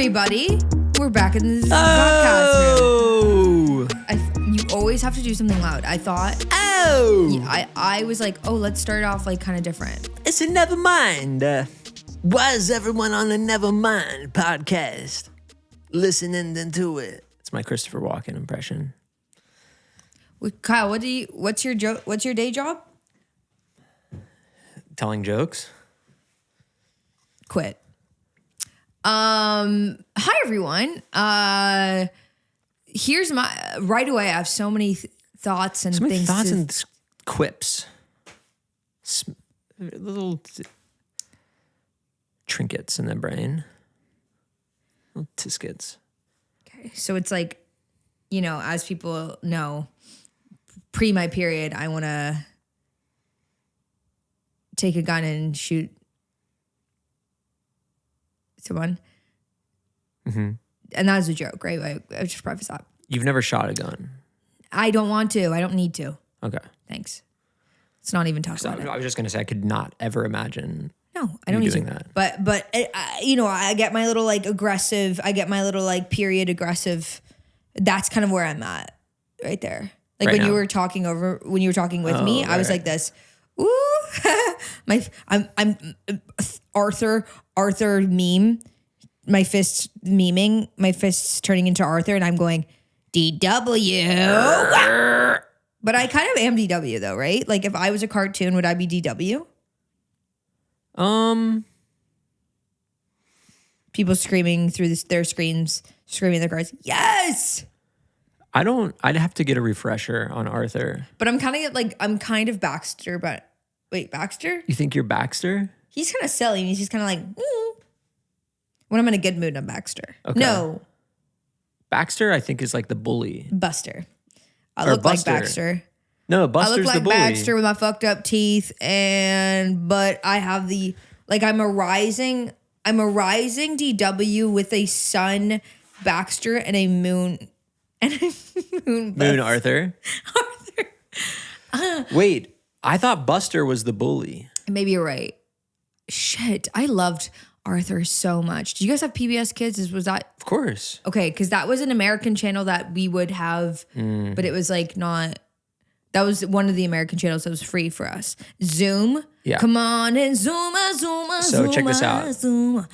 everybody. We're back in the podcast room. You always have to do something loud. I thought. I was like, oh, let's start off like kind of different. It's a nevermind. Why is everyone on the Nevermind podcast listening to it? It's my Christopher Walken impression. Well, Kyle, what's your day job? Telling jokes. Quit. Hi everyone. Here's my right away. I have so many thoughts and things. And quips. Little trinkets in the brain. Little tiscuits. Okay, so it's like, as people know, pre my period, I want to take a gun and shoot someone. Mm-hmm. And that was a joke, right? I just preface that. You've never shot a gun. I don't want to. I don't need to. Okay. Thanks. Let's not even talk about it. I was just going to say, I could not ever imagine. No, I don't need to. That. But I get my little like aggressive. I get my little like period aggressive. That's kind of where I'm at, right there. Like right when now. you were talking with me, I was like this. Ooh, I'm Arthur meme. My fists memeing. My fists turning into Arthur, and I'm going DW. But I kind of am DW though, right? Like if I was a cartoon, would I be DW? People screaming through their screens, screaming their cards. Yes. I'd have to get a refresher on Arthur. But I'm kind of Baxter, but wait, Baxter? You think you're Baxter? He's kind of silly. He's kind of like, when I'm in a good mood, I'm Baxter. Okay. No. Baxter, I think, is like the bully. Buster. I Or look Buster. like Baxter. No, Buster's I look like the bully. Baxter with my fucked up teeth, but I have I'm a rising DW with a sun Baxter and a moon Moon Arthur. Wait, I thought Buster was the bully. Maybe you're right. Shit, I loved Arthur so much. Did you guys have PBS Kids? Was that? Of course. Okay, because that was an American channel that we would have, but it was like not. That was one of the American channels that was free for us. Zoom. Yeah. Come on and zoom. So check this out. Zoom.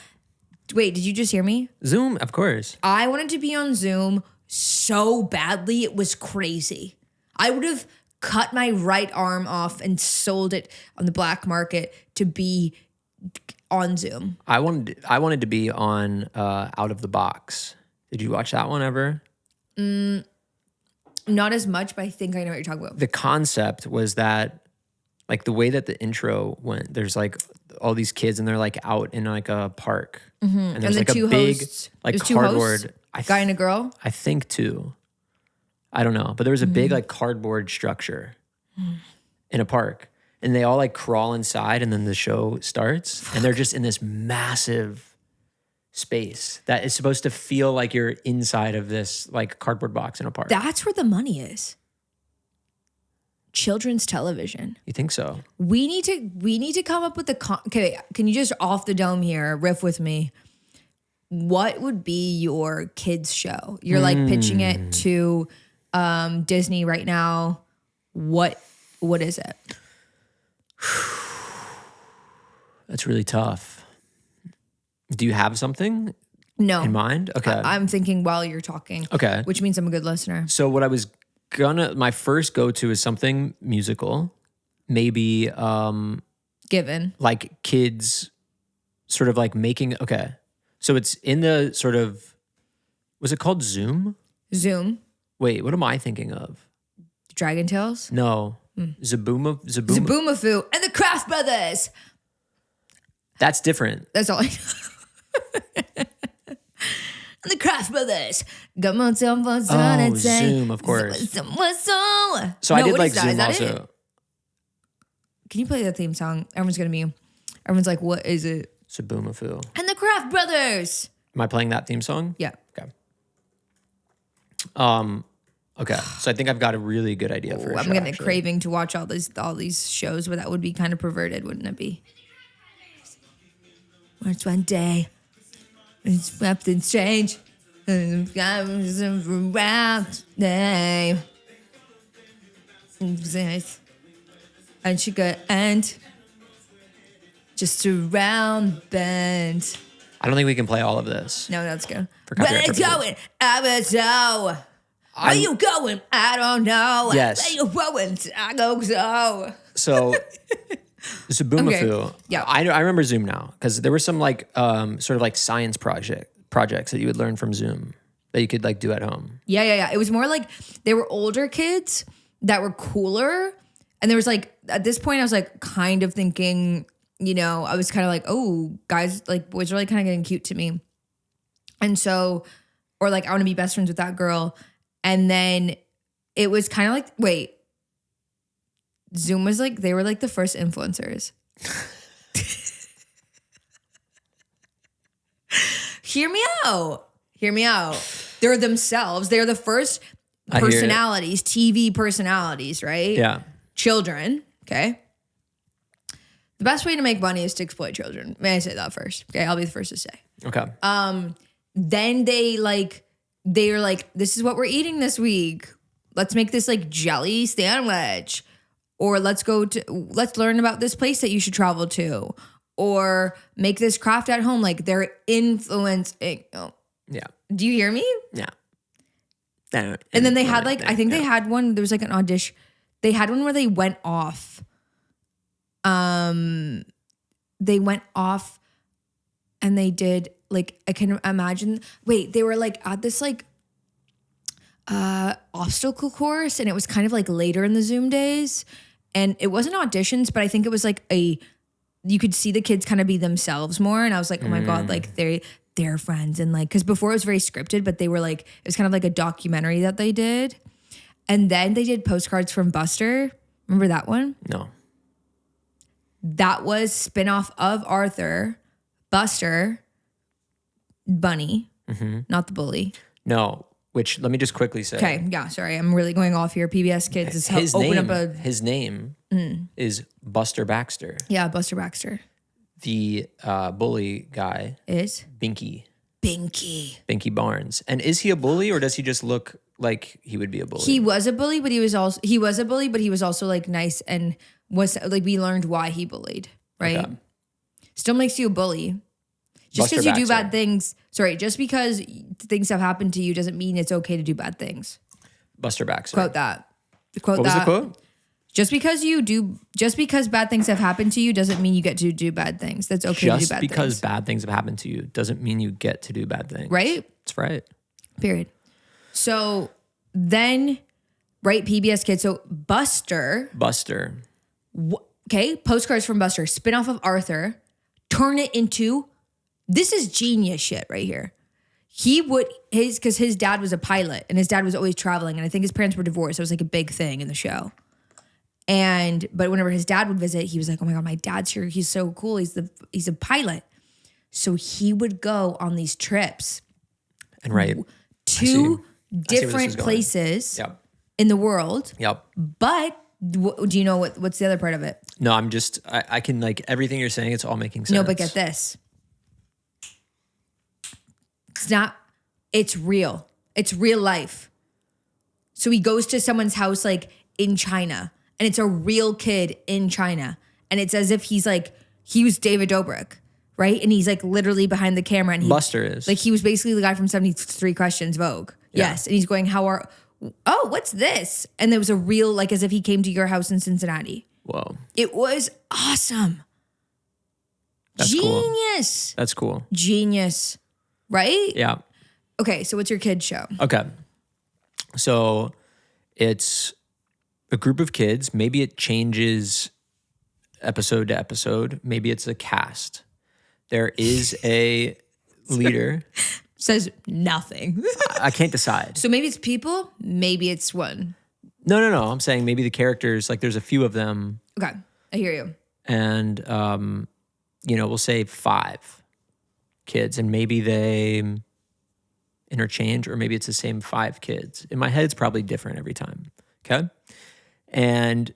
Wait, did you just hear me? Zoom, of course. I wanted to be on Zoom so badly. It was crazy. I would have cut my right arm off and sold it on the black market to be on Zoom. I wanted to be on Out of the Box. Did you watch that one ever? Not as much, but I think I know what you're talking about. The concept was that, like the way that the intro went, there's like all these kids and they're like out in like a park. Mm-hmm. And there's and like the a big hosts, like two cardboard. Hosts, guy and a girl? I think two. I don't know. But there was a big like cardboard structure in a park. And they all like crawl inside and then the show starts. And they're just in this massive space that is supposed to feel like you're inside of this like cardboard box in a park. That's where the money is. Children's television. You think so? We need to come up with okay, can you just off the dome here riff with me? What would be your kids show? You're like pitching it to Disney right now. What is it? That's really tough. Do you have something in mind? Okay. I'm thinking while you're talking. Okay. Which means I'm a good listener. So what I was my first go-to is something musical. Maybe Given. like kids sort of like making, okay. So it's in the sort of, was it called Zoom? Zoom. Wait, what am I thinking of? Dragon Tales? No. Zaboomafu and the Kraft Brothers. That's different. That's all I know. And the Kraft Brothers. Oh, Zoom, of course. So I did like Zoom also. It? Can you play that theme song? Everyone's like, what is it? Zaboomafu. And the Kraft Brothers. Am I playing that theme song? Yeah. Okay. Okay. So I think I've got a really good idea for a show. I'm getting a craving to watch all these shows, but that would be kind of perverted, wouldn't it be? Once one day, It's nothing strange. And she could end just around bend. I don't think we can play all of this. No, that's good. Where are you going? I was so. Where you going? I don't know. Yes. Where you going? I go so. So, Zoomafoo. Okay. Yeah. I remember Zoom now because there were some like sort of like science projects that you would learn from Zoom that you could like do at home. Yeah. It was more like they were older kids that were cooler. And there was like, at this point, I was like kind of thinking, you know, I was kind of like, oh, guys, like boys are like kind of getting cute to me. And so, or like, I want to be best friends with that girl. And then it was kind of like, wait, Zoom was like, they were like the first influencers. Hear me out. They're themselves. They're the first personalities, TV personalities, right? Yeah. Children, okay? The best way to make money is to exploit children. May I say that first? Okay, I'll be the first to say. Okay. Then they're like, this is what we're eating this week. Let's make this like jelly sandwich. Or let's learn about this place that you should travel to. Or make this craft at home. Like they're influencing. Oh. Yeah. Do you hear me? Yeah. And then they had like, I think they had one, there was like an audition. They had one where they went off. They went off and they did like, I can imagine, they were like at this like obstacle course and it was kind of like later in the Zoom days and it wasn't auditions, but I think it was like you could see the kids kind of be themselves more. And I was like, oh my God, like they're friends. And like, cause before it was very scripted, but they were like, it was kind of like a documentary that they did. And then they did postcards from Buster. Remember that one? No. That was spinoff of Arthur, Buster, Bunny, not the bully. No, which let me just quickly say. Okay, yeah, sorry. I'm really going off here. PBS Kids is his name is Buster Baxter. Yeah, Buster Baxter. The bully guy Is? Binky Binky. Barnes. And is he a bully or does he just look like he would be a bully? He was a bully, but he was also like nice and was like we learned why he bullied, right? Okay. Still makes you a bully. Just because you do bad things, just because things have happened to you doesn't mean it's okay to do bad things. Buster Baxter. Quote that. What was the quote? Just because bad things have happened to you doesn't mean you get to do bad things. That's okay to do bad things. Just because bad things have happened to you doesn't mean you get to do bad things. Right? That's right. Period. So then, right, PBS Kids. So Buster. Okay, postcards from Buster. Spinoff of Arthur. Turn it into, this is genius shit right here. Because his dad was a pilot and his dad was always traveling. And I think his parents were divorced. It was like a big thing in the show. But whenever his dad would visit, he was like, oh my God, my dad's here. He's so cool. He's a pilot. So he would go on these trips. And to different places in the world. Yep. But do you know what's the other part of it? No, I can like everything you're saying, it's all making sense. No, but get this. It's real. It's real life. So he goes to someone's house like in China and it's a real kid in China. And it's as if he was David Dobrik, right? And he's like literally behind the camera. And Buster is. Like he was basically the guy from 73 Questions Vogue. Yeah. Yes. And he's going, what's this? And there was a real, like as if he came to your house in Cincinnati. Whoa. It was awesome. That's Genius. Cool. That's cool. Genius. Right? Yeah. Okay, so what's your kid's show? Okay. So it's a group of kids. Maybe it changes episode to episode. Maybe it's a cast. There is a leader. Says nothing. I can't decide. So maybe it's people, maybe it's one. No. I'm saying maybe the characters, like there's a few of them. Okay, I hear you. And, we'll say 5 kids and maybe they interchange or maybe it's the same 5 kids. In my head, it's probably different every time. Okay. And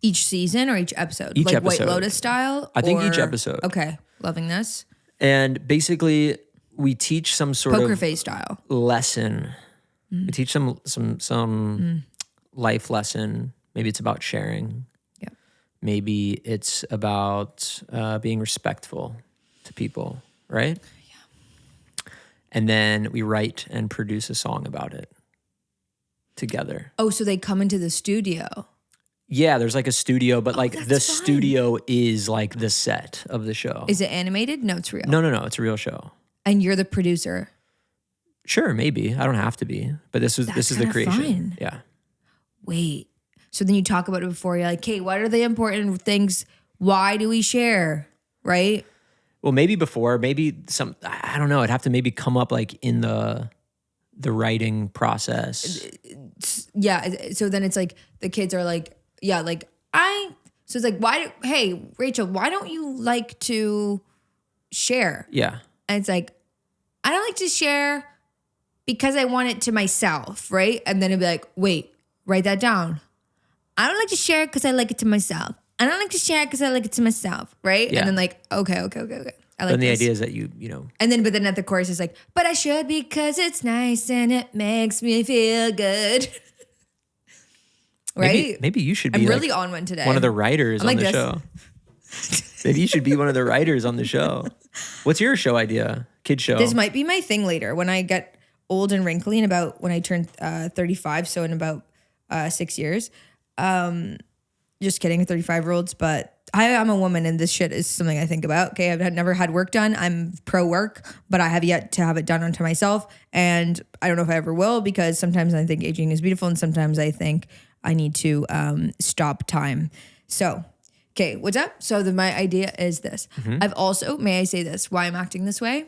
each season or each episode? Each like episode. White Lotus style? I think each episode. Okay. Loving this. And basically, we teach some sort Poker of face style. lesson. We teach some life lesson. Maybe it's about sharing. Yeah. Maybe it's about being respectful to people, right? Yeah. And then we write and produce a song about it together. Oh, so they come into the studio. Yeah, there's like a studio, but like the fun. studio is like the set of the show. Is it animated? No, it's real. No, it's a real show. And you're the producer. Sure, maybe. I don't have to be, but this is the kinda creation. fun. Yeah. Wait. So then you talk about it before. You're like, okay, what are the important things? Why do we share? Right? Well, maybe before, maybe some, I don't know. It'd have to maybe come up like in the writing process. Yeah. So then it's like the kids are like, yeah, like so it's like, hey, Rachel, why don't you like to share? Yeah. And it's like, I don't like to share because I want it to myself, right? And then it'd be like, wait, write that down. I don't like to share because I like it to myself. I don't like to share because I like it to myself, right? Yeah. And then like, okay. I like Then the this. idea is that you know. And then, but then at the chorus is like, but I should because it's nice and it makes me feel good. Right? Maybe you should be I'm like really on one today. one of the writers I'm on like the this. show. Maybe you should be one of the writers on the show. What's your show idea? Kid show? This might be my thing later when I get old and wrinkly and about when I turn 35, so in about 6 years. Just kidding, 35-year-olds, but I'm a woman and this shit is something I think about. Okay, I've never had work done. I'm pro work, but I have yet to have it done onto myself. And I don't know if I ever will because sometimes I think aging is beautiful and sometimes I think I need to stop time. So, okay, what's up? So my idea is this. I've also, may I say this, why I'm acting this way?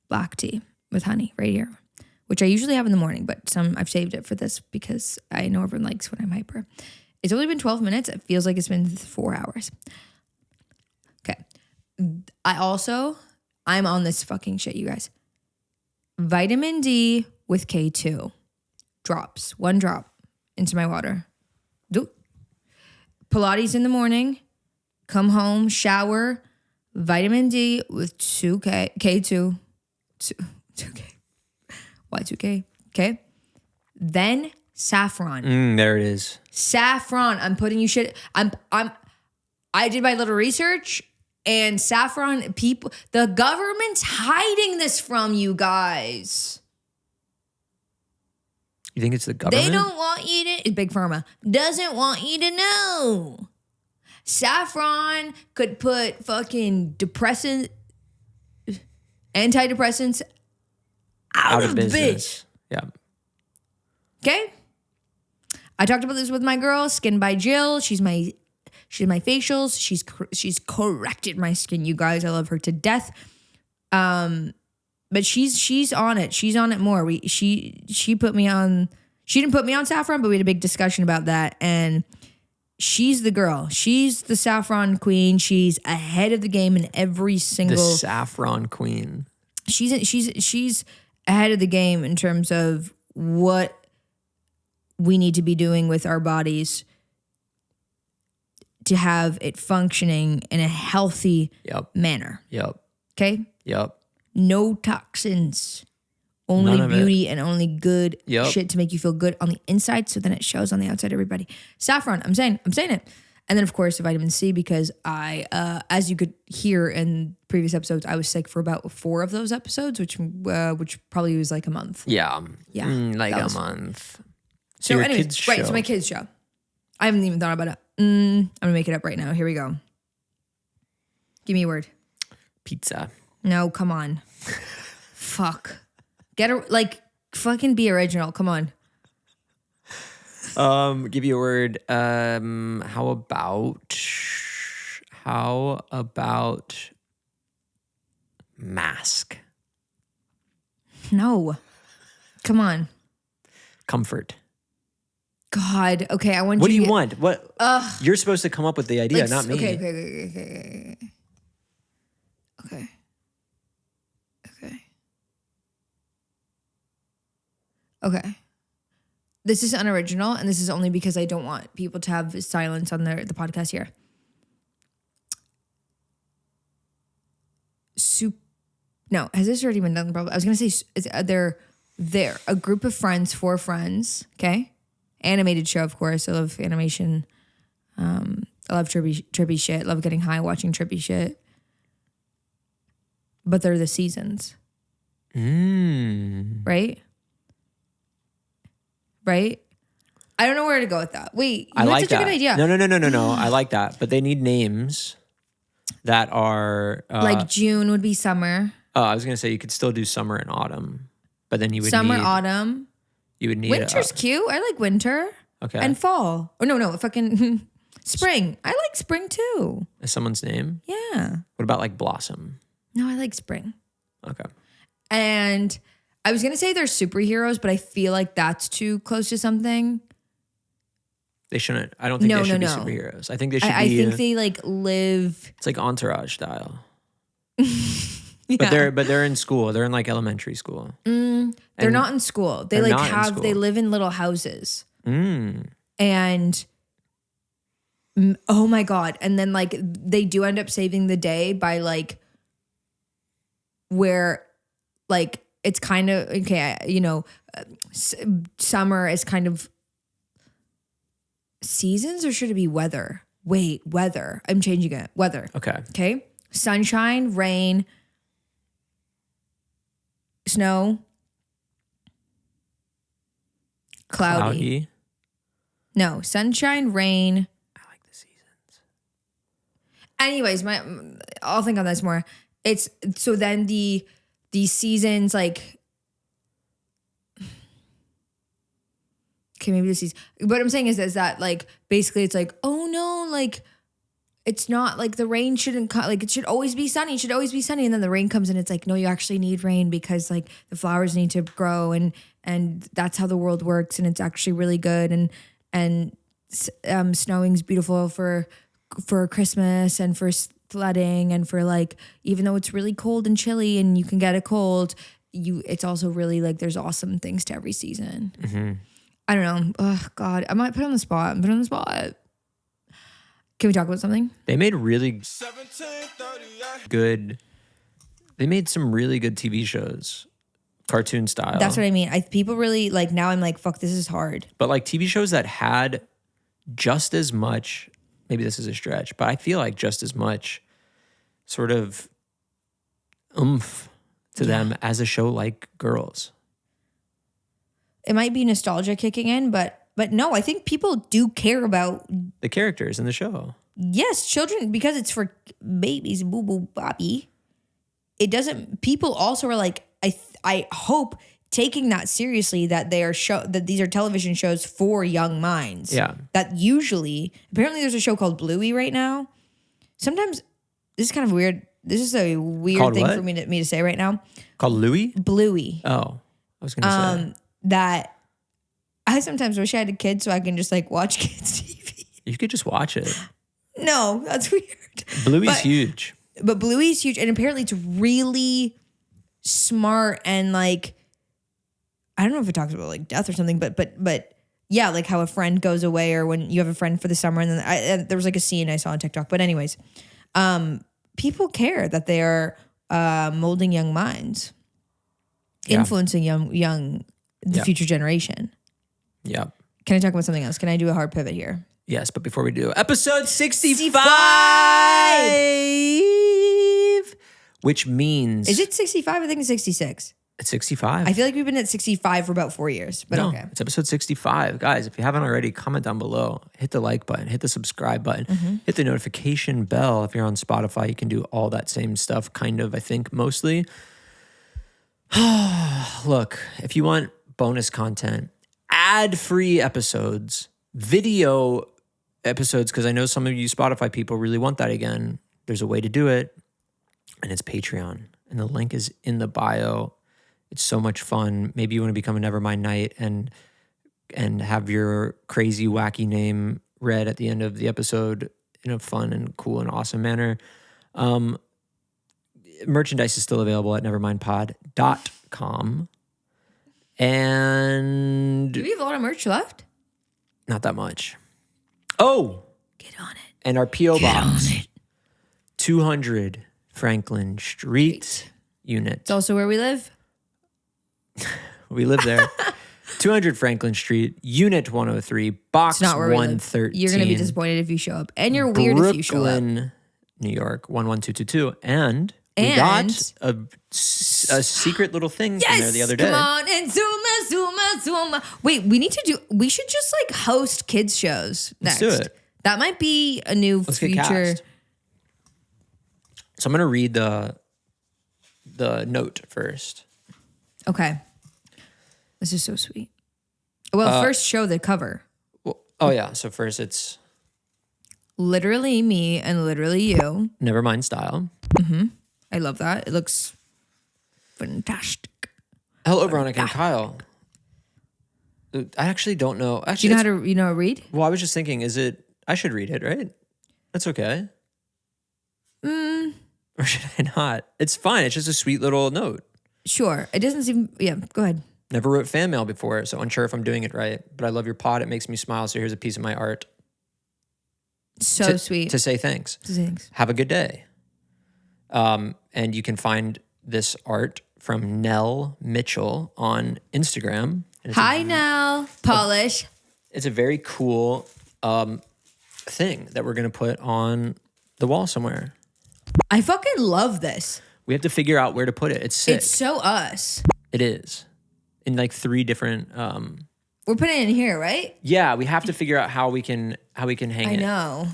Black tea with honey right here, which I usually have in the morning, but I've saved it for this because I know everyone likes when I'm hyper. It's only been 12 minutes. It feels like it's been 4 hours. Okay. I'm on this fucking shit, you guys. Vitamin D with K2 drops, 1 drop into my water. Pilates in the morning, come home, shower, vitamin D with K2. 2K. Why 2K? Okay. Then saffron. There it is. Saffron. I'm putting you shit. I did my little research and saffron people, the government's hiding this from you guys. You think it's the government? They don't want you to, Big Pharma doesn't want you to know. Saffron could put fucking antidepressants out of business. Yeah. Okay? I talked about this with my girl, Skin by Jill. She's my facials. She's corrected my skin, you guys. I love her to death. But she's on it. She's on it more. She put me on. She didn't put me on saffron, but we had a big discussion about that. And she's the girl. She's the saffron queen. She's ahead of the game in every single. The saffron queen. She's ahead of the game in terms of what we need to be doing with our bodies to have it functioning in a healthy manner. Yep. Okay? Yep. No toxins. Only beauty and only good shit to make you feel good on the inside so then it shows on the outside, everybody. Saffron, I'm saying it. And then, of course, the vitamin C because I, as you could hear in previous episodes, I was sick for about 4 of those episodes, which probably was like a month. Yeah. Yeah. Like a month. So your anyways, kids' right, show. so my kids' show. I haven't even thought about it. I'm going to make it up right now. Here we go. Give me a word. Pizza. No, come on. Fuck. Fucking be original. Come on. Give you a word. How about mask? No. Come on. Comfort. God. Okay, I want What you do you to want? What? You're supposed to come up with the idea, not me. Okay. This is unoriginal, and this is only because I don't want people to have silence on the podcast here. No, has this already been done? Probably. I was gonna say they're a group of friends, 4 friends. Okay, animated show, of course. I love animation. I love trippy shit. Love getting high watching trippy shit. But they're the seasons. Right? Right? I don't know where to go with that. Wait, you had such a good idea. No. I like that. But they need names that are... like June would be summer. Oh, I was going to say you could still do summer and autumn. But then you would Summer, autumn. You would need... Winter's cute. I like winter. Okay. And fall. Oh, no, fucking spring. I like spring too. Is someone's name? Yeah. What about like Blossom? No, I like spring. Okay. And I was going to say they're superheroes, but I feel like that's too close to something. They shouldn't. I don't think they should be superheroes. I think they should be... I think they like live... It's like Entourage style. Yeah. But they're in school. They're in like elementary school. They're not in school. They like they live in little houses. And oh my God. And then like they do end up saving the day by like where like it's kind of, okay, you know, summer is kind of seasons, or should it be weather? Wait, weather. I'm changing it. Weather. Okay. Sunshine, rain, snow, cloudy. No, sunshine, rain. I like the seasons. Anyways, I'll think on this more. It's so then the seasons like, okay, maybe the season. What I'm saying is that like basically it's like, oh no, like it's not like the rain shouldn't come, like it should always be sunny. It should always be sunny. And then the rain comes and it's like, no, you actually need rain because like the flowers need to grow and that's how the world works. And it's actually really good. And snowing's beautiful for Christmas and for sledding and for like, even though it's really cold and chilly and you can get a cold, it's also really like there's awesome things to every season. I don't know. Oh God, I might put on the spot. Can we talk about something? They made really good. They made some really good TV shows, cartoon style. That's what I mean. People really like, now I'm like, fuck, this is hard. But like TV shows that had just as much, maybe this is a stretch, but I feel like just as much sort of oomph to them as a show like Girls. It might be nostalgia kicking in, but no, I think people do care about the characters in the show. Yes, children, because it's for babies, boo boo bobby. It doesn't. People also are like, I hope taking that seriously, that that these are television shows for young minds. Yeah. That usually, apparently, there's a show called Bluey right now. Sometimes this is kind of weird. This is a weird called thing what? for me to say right now. Called Louie? Bluey. Oh, I was gonna say that. I sometimes wish I had a kid so I can just like watch kids TV. You could just watch it. No, that's weird. Bluey's huge. But Bluey's huge, and apparently it's really smart and like, I don't know if it talks about like death or something, but yeah, like how a friend goes away, or when you have a friend for the summer, and then there was like a scene I saw on TikTok. But anyways, people care that they are molding young minds, influencing the future generation. Yeah. Can I talk about something else? Can I do a hard pivot here? Yes, but before we do, episode 65! Which means... Is it 65? I think it's 66. It's 65. I feel like we've been at 65 for about 4 years, but no, okay. It's episode 65. Guys, if you haven't already, comment down below. Hit the like button. Hit the subscribe button. Hit the notification bell. If you're on Spotify, you can do all that same stuff, kind of, I think, mostly. Look, if you want bonus content, ad-free episodes, video episodes, because I know some of you Spotify people really want that again. There's a way to do it, and it's Patreon. And the link is in the bio. It's so much fun. Maybe you want to become a Nevermind Knight and have your crazy, wacky name read at the end of the episode in a fun and cool and awesome manner. Merchandise is still available at nevermindpod.com. And do we have a lot of merch left? Not that much. Oh, get on it. And our P.O. box, 200 Franklin Street, unit. It's also where we live. We live there. 200 Franklin Street, Unit 103, Box It's not where we live. 113. You're gonna be disappointed if you show up, and you're weird if you show up. Brooklyn, New York 11222, and we got a secret little thing from there the other day. Come on and zoom. Wait, we should just like host kids shows next. Let's do it. That might be a new Let's get future. cast. So I'm gonna read the note first. Okay. This is so sweet. Well, first show the cover. Well, oh yeah. So first it's Literally me and literally you. Nevermind style. I love that. It looks fantastic. Hello, Veronika and Kyle. I actually don't know. Do Actually, you know how to read? well, I was just thinking, I should read it, right? That's okay. Or should I not? It's fine. It's just a sweet little note. Sure. It doesn't seem, yeah, go ahead. Never wrote fan mail before, so unsure if I'm doing it right. But I love your pod. It makes me smile. So here's a piece of my art. So sweet. To say thanks. Thanks. Have a good day. And you can find this art from Nell Mitchell on Instagram. Hi, Nell. Polish. It's a very cool thing that we're going to put on the wall somewhere. I fucking love this. We have to figure out where to put it. It's sick. It's so us. It is. In like 3 different We're putting it in here, right? yeah, we have to figure out how we can hang I it. know.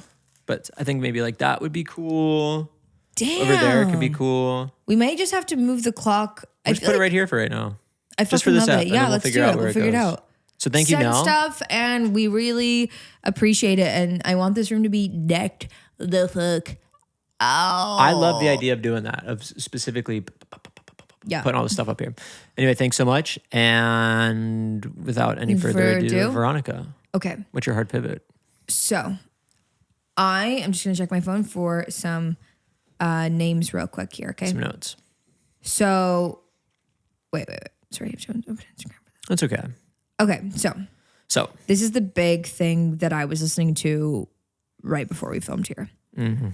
But I think maybe like that would be cool. Damn. Over there could be cool. We might just have to move the clock. We'll just put it right here for right now. I just for fucking this love app, it. and Yeah, then we'll let's figure do out it. where We'll it figure it goes. out. So thank you, Send Nell. stuff, and we really appreciate it. And I want this room to be decked the fuck out. I love the idea of doing that, of specifically putting all this stuff up here. Anyway, thanks so much. And without any further ado, Veronika, Okay. what's your hard pivot? So I am just going to check my phone for some names real quick here, okay? Some notes. So, wait. Sorry, I have to open Instagram. That's okay. Okay, So this is the big thing that I was listening to right before we filmed here. Mm-hmm.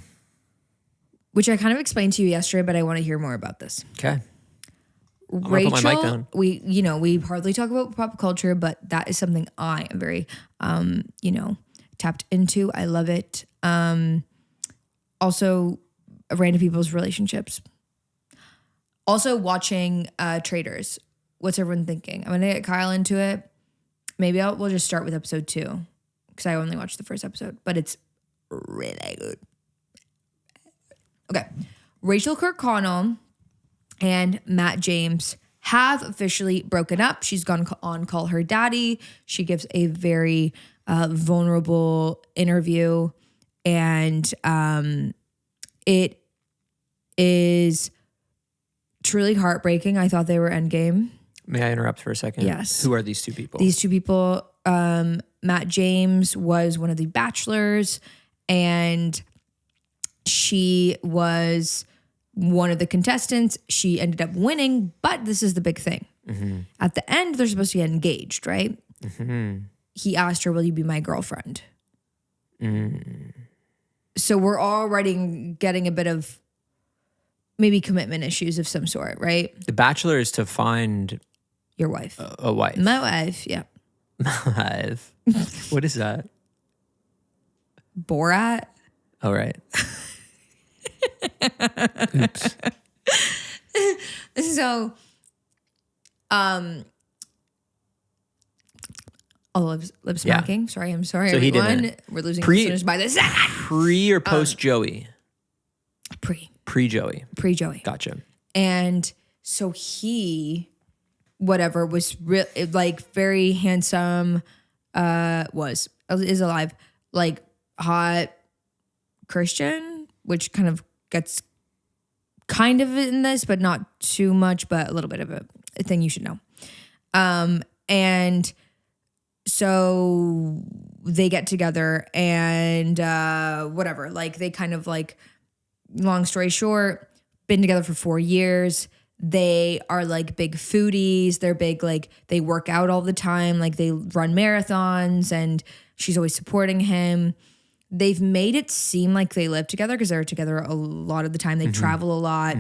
Which I kind of explained to you yesterday, but I want to hear more about this. okay. Rachel, put my mic down. we hardly talk about pop culture, but that is something I am very, tapped into. I love it. Also, random people's relationships. Also, watching Traders. What's everyone thinking? I'm gonna get Kyle into it. Maybe we'll just start with episode 2 because I only watched the first episode, but it's really good. Okay, Rachael Kirkconnell and Matt James have officially broken up. She's gone on Call Her Daddy. She gives a very vulnerable interview, and it is truly heartbreaking. I thought they were endgame. May I interrupt for a second? Yes. Who are these 2 people? These 2 people, Matt James was one of the Bachelors, and she was one of the contestants. She ended up winning, but this is the big thing. Mm-hmm. At the end, they're supposed to get engaged, right? Mm-hmm. He asked her, will you be my girlfriend? So we're already getting a bit of maybe commitment issues of some sort, right? The Bachelor is to find your wife. A wife. My wife, yeah. My wife. What is that? Borat. Oh, right. Oops. So, lip smacking. Yeah. Sorry, I'm sorry, so everyone. He didn't. We're losing listeners by this. Pre or post Joey? Pre Joey. Pre-Joey. Gotcha. And so he, whatever, was very handsome, is alive, like hot Christian, which kind of gets kind of in this, but not too much, but a little bit of a thing you should know. And so they get together and whatever, like they kind of like, long story short, been together for 4 years. They are like big foodies. They're big, like they work out all the time. Like they run marathons and she's always supporting him. They've made it seem like they live together because they're together a lot of the time. They travel a lot.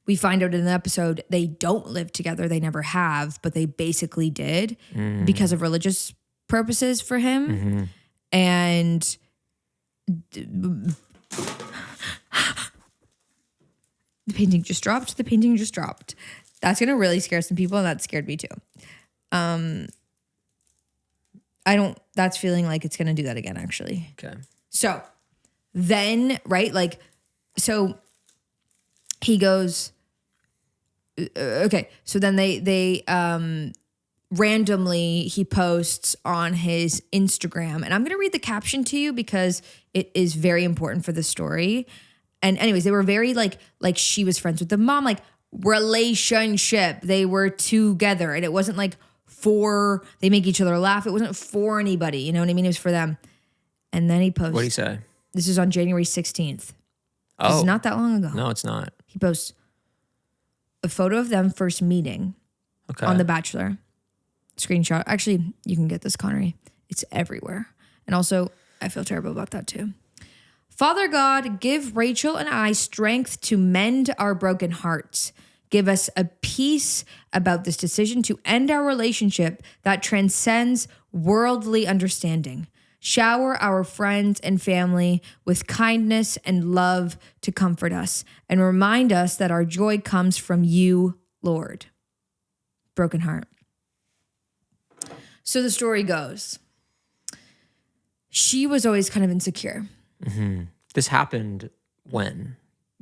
we find out in the episode they don't live together. They never have, but they basically did because of religious purposes for him. And the painting just dropped. The painting just dropped. That's going to really scare some people, and that scared me too. That's feeling like it's going to do that again, actually. Okay. So then, right, like, so he goes, okay, so then they randomly, he posts on his Instagram, and I'm going to read the caption to you because it is very important for the story. And anyways, they were very like she was friends with the mom, like relationship. They were together, and it wasn't like they make each other laugh. It wasn't for anybody. You know what I mean? It was for them. And then he posts. What did he say? This is on January 16th. Oh. This is not that long ago. No, it's not. He posts a photo of them first meeting on The Bachelor. Screenshot. Actually, you can get this, Connery. It's everywhere. And also, I feel terrible about that too. Father God, give Rachael and I strength to mend our broken hearts. Give us a peace about this decision to end our relationship that transcends worldly understanding. Shower our friends and family with kindness and love to comfort us and remind us that our joy comes from you, Lord. Broken heart. So the story goes, she was always kind of insecure. This happened when?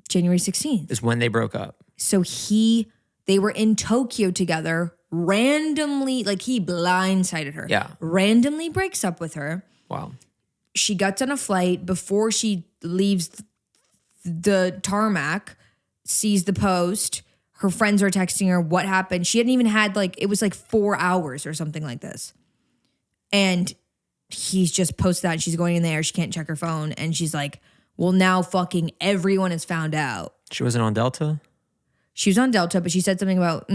January 16th. Is when they broke up. So they were in Tokyo together, randomly, like he blindsided her. Yeah. Randomly breaks up with her. Wow. She gets on a flight before she leaves the tarmac, sees the post. Her friends are texting her what happened. She hadn't even had it was 4 hours or something like this. And he's just posted that. She's going in there. She can't check her phone. And she's like, well, now fucking everyone has found out. She wasn't on Delta? She was on Delta, but she said something about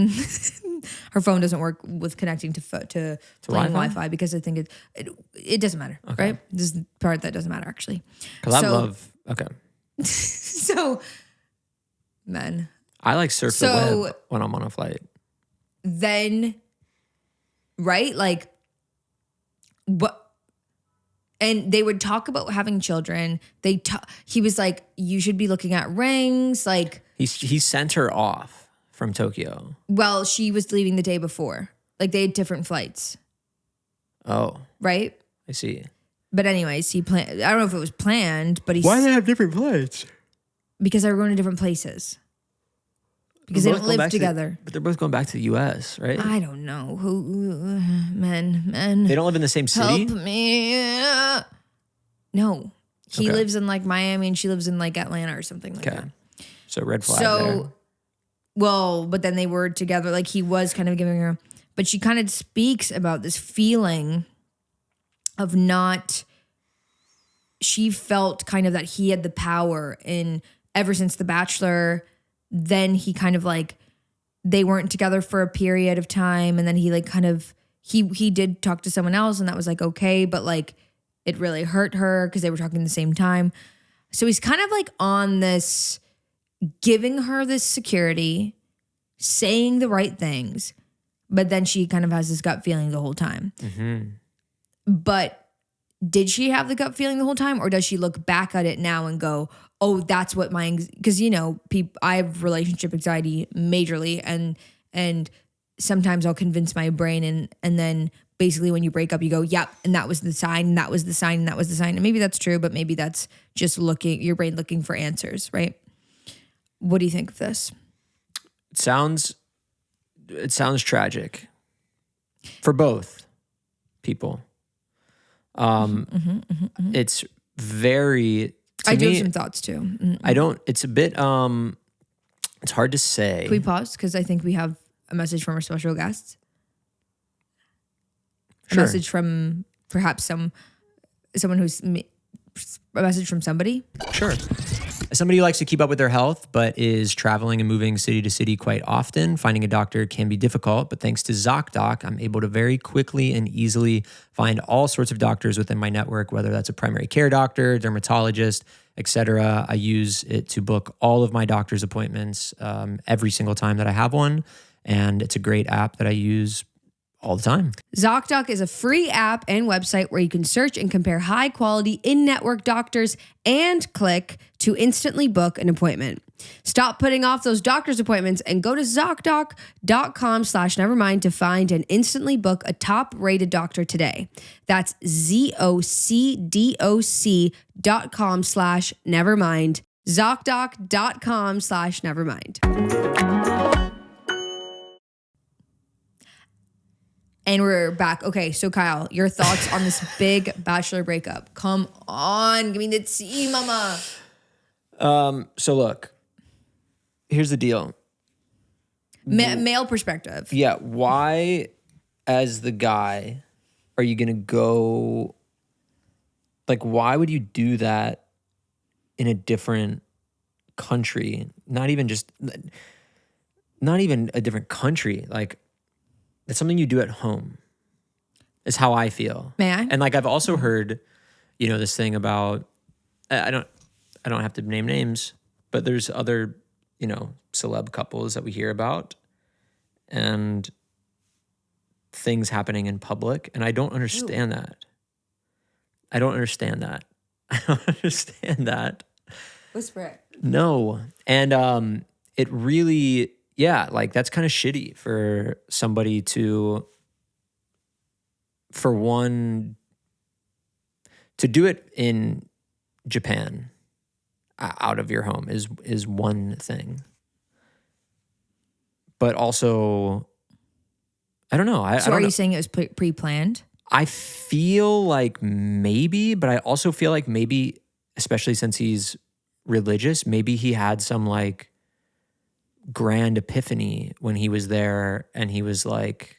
her phone doesn't work with connecting to playing Wi-Fi because I think it doesn't matter, right? This is the part that doesn't matter, actually. Because okay. So, man. I surf the web when I'm on a flight. Then, right? What? And they would talk about having children. He was like, you should be looking at rings. He sent her off from Tokyo. Well, she was leaving the day before. They had different flights. Oh. Right? I see. But anyways, he planned. I don't know if it was planned, but Why do they have different flights? Because they were going to different places. Because they don't live together. But they're both going back to the U.S., right? I don't know. Men. They don't live in the same city? Help me. No. He lives in Miami and she lives in Atlanta or something like that. So red flag there. Well, but then they were together. He was kind of giving her, but she kind of speaks about this feeling of she felt kind of that he had the power ever since The Bachelor. Then he kind of they weren't together for a period of time. And then he he did talk to someone else and that was okay. But it really hurt her because they were talking at the same time. So he's kind of on this, giving her this security, saying the right things. But then she kind of has this gut feeling the whole time. But did she have the gut feeling the whole time? Or does she look back at it now and go, oh, that's what because I have relationship anxiety majorly, and sometimes I'll convince my brain, and then basically when you break up, you go, yep, and that was the sign, and that was the sign, and that was the sign, and maybe that's true, but maybe that's just your brain looking for answers, right? What do you think of this? It sounds tragic for both people. It's very. I do have some thoughts too. It's a bit, it's hard to say. Can we pause? Because I think we have a message from our special guests. A message from perhaps a message from somebody. Sure. As somebody who likes to keep up with their health, but is traveling and moving city to city quite often, finding a doctor can be difficult. But thanks to ZOCDOC, I'm able to very quickly and easily find all sorts of doctors within my network, whether that's a primary care doctor, dermatologist, etc. I use it to book all of my doctor's appointments every single time that I have one. And it's a great app that I use all the time. ZOCDOC is a free app and website where you can search and compare high quality in-network doctors and click to instantly book an appointment. Stop putting off those doctor's appointments and go to ZOCDOC.com/nevermind to find and instantly book a top-rated doctor today. That's ZOCDOC.com/nevermind. ZOCDOC.com/nevermind. And we're back. Okay, so Kyle, your thoughts on this big Bachelor breakup? Come on, give me the tea, mama. So look, here's the deal. Male perspective. Yeah, why, as the guy, are you gonna go? Like, why would you do that in a different country? Not even a different country. Like, it's something you do at home. Is how I feel. May I? And like, I've also heard, this thing about, I don't have to name names, but there's other, celeb couples that we hear about and things happening in public. And I don't understand that. I don't understand that. Whisper it. No. And it really, like that's kind of shitty for somebody to, for one, to do it in Japan out of your home is one thing. But also, I don't know. So are you saying it was pre-planned? I feel like maybe, but I also feel like maybe, especially since he's religious, maybe he had some like grand epiphany when he was there and he was like,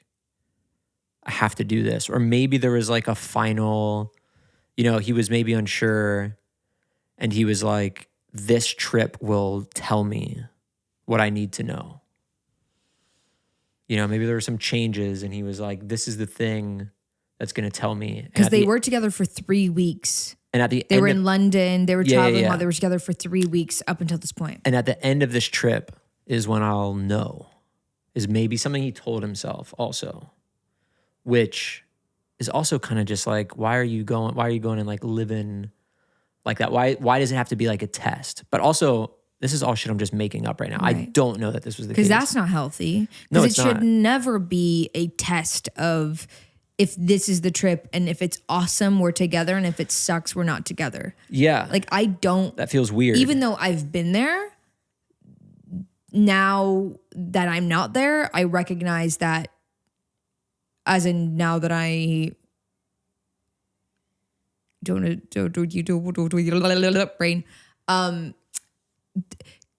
I have to do this. Or maybe there was like a final, he was maybe unsure and he was like, this trip will tell me what I need to know. Maybe there were some changes and he was like, this is the thing that's going to tell me. Because they were together for 3 weeks. And at the they end were in London. They were traveling while yeah. they were together for 3 weeks up until this point. And at the end of this trip is when I'll know, is maybe something he told himself also, which is also kind of just like, why are you going and like living like that? Why does it have to be like a test? But also, this is all shit I'm just making up right now. Right. I don't know that this was the case. Because that's not healthy. No, Because it's it should not. never be a test of if this is the trip and if it's awesome, we're together, and if it sucks, we're not together. Yeah. Like, I don't. That feels weird. Even though I've been there, now that I'm not there, I recognize that, as in now that I don't brain.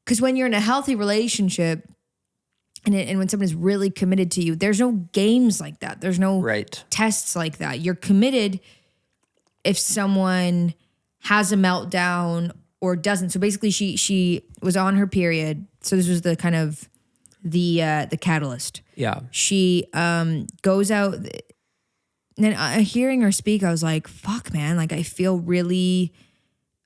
Because when you're in a healthy relationship and when someone is really committed to you, there's no games like that. There's no tests like that. You're committed if someone has a meltdown or doesn't. So basically she was on her period. So this was the kind of the catalyst. Yeah. She goes out, and then hearing her speak, I was like, fuck, man. Like,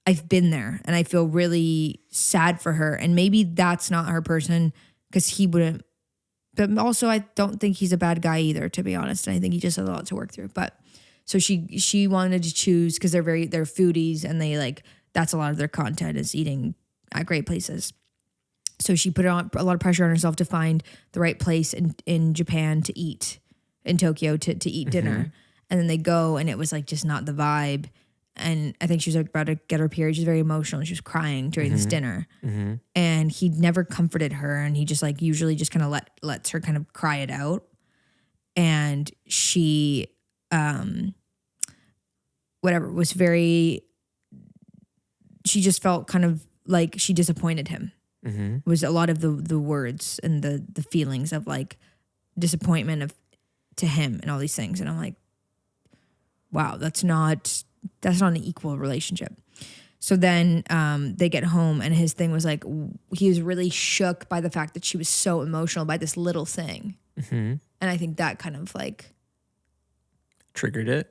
I've been there and I feel really sad for her. And maybe that's not her person because he wouldn't. But also, I don't think he's a bad guy either, to be honest. And I think he just has a lot to work through. But so she wanted to choose because they're foodies and they like, that's a lot of their content is eating at great places. So she put on a lot of pressure on herself to find the right place in Japan to eat, in Tokyo to eat dinner. And then they go and it was like just not the vibe. And I think she was like about to get her period. She was very emotional. She was crying during this dinner. And he never comforted her. And he just like usually just kind of lets her kind of cry it out. And she, was she just felt kind of like she disappointed him. It was a lot of the words and the feelings of like disappointment to him and all these things. And I'm like, wow, that's not an equal relationship. So then they get home and his thing was like, he was really shook by the fact that she was so emotional by this little thing. And I think that kind of like triggered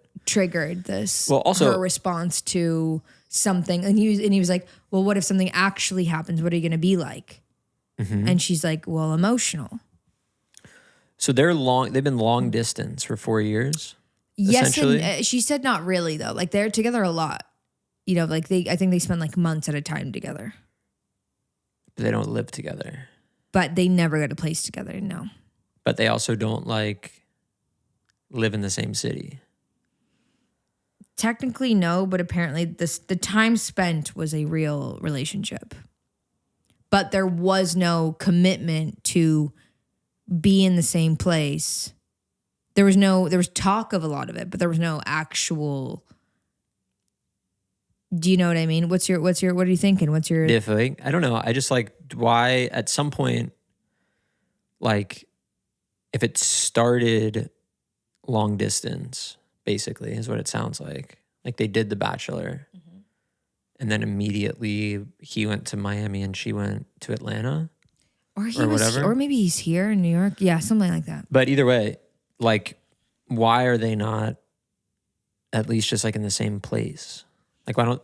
this, well, also her response to something. And he was like, well, what if something actually happens? What are you going to be like? And she's like, well, emotional. So they've been long distance for 4 years. Yes. And she said not really though. Like they're together a lot. You know, like I think they spend like months at a time together. But they don't live together. But they never go to place together, no. But they also don't like live in the same city. Technically, no, but apparently the time spent was a real relationship. But there was no commitment to be in the same place. There was talk of a lot of it, but there was no actual. Do you know what I mean? What are you thinking? What's your diffing? I don't know. I just like why at some point, like if it started long distance, basically is what it sounds like. Like they did The Bachelor and then immediately he went to Miami and she went to Atlanta or whatever. Or maybe he's here in New York. Yeah, something like that. But either way, like why are they not at least just like in the same place? Like that's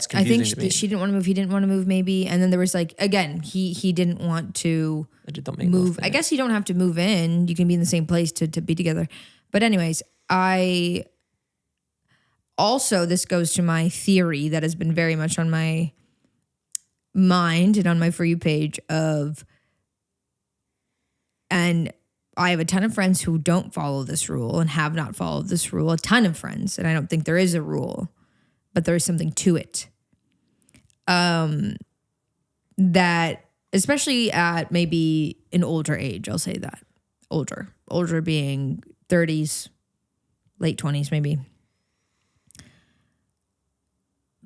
confusing to me. She didn't want to move. He didn't want to move maybe. And then there was like, again, he didn't want to move. I guess you don't have to move in. You can be in the same place to be together. But anyways, this goes to my theory that has been very much on my mind and on my For You page and I have a ton of friends who don't follow this rule and have not followed this rule, a ton of friends. And I don't think there is a rule, but there is something to it. That, especially at maybe an older age, I'll say that. Older being 30s, late 20s maybe.